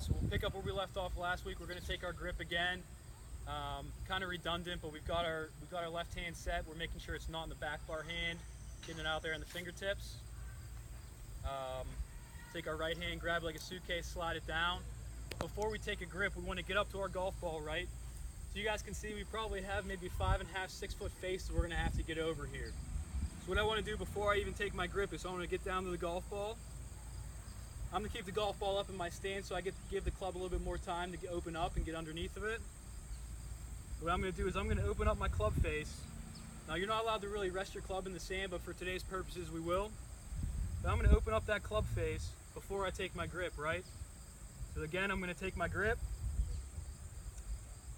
So we'll pick up where we left off last week. We're going to take our grip again. Kind of redundant, but we've got our left hand set. We're making sure it's not in the back of our hand, getting it out there in the fingertips. Take our right hand, grab like a suitcase, slide it down. Before we take a grip, we want to get up to our golf ball, right? So you guys can see we probably have maybe 5.5, 6 foot face that we're going to have to get over here. So what I want to do before I even take my grip is I want to get down to the golf ball. I'm going to keep the golf ball up in my stance so I get to give the club a little bit more time to open up and get underneath of it. What I'm going to do is I'm going to open up my club face. Now you're not allowed to really rest your club in the sand, but for today's purposes we will. But I'm going to open up that club face before I take my grip, right? So again, I'm going to take my grip.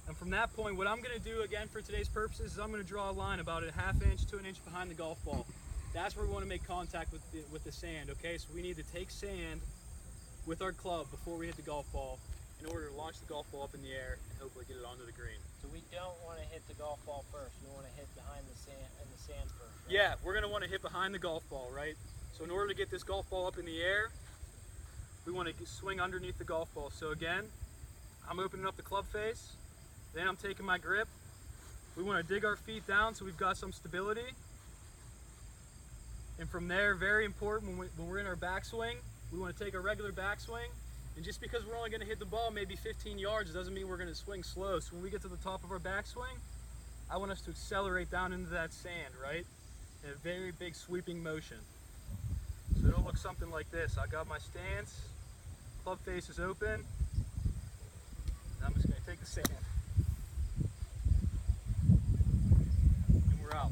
And from that point, what I'm going to do again for today's purposes is I'm going to draw a line about a ½ inch to an inch behind the golf ball. That's where we want to make contact with the sand, okay? So we need to take sand with our club before we hit the golf ball in order to launch the golf ball up in the air and hopefully get it onto the green. So we don't want to hit the golf ball first. We want to hit behind the sand first. Right? Yeah, we're going to want to hit behind the golf ball, right? So in order to get this golf ball up in the air, we want to swing underneath the golf ball. So again, I'm opening up the club face, then I'm taking my grip. We want to dig our feet down so we've got some stability. And from there, very important, when we're in our backswing, we want to take a regular backswing. And just because we're only going to hit the ball maybe 15 yards, it doesn't mean we're going to swing slow. So when we get to the top of our backswing, I want us to accelerate down into that sand, right? In a very big sweeping motion. So it'll look something like this. I got my stance, club face is open, and I'm just going to take the sand. And we're out.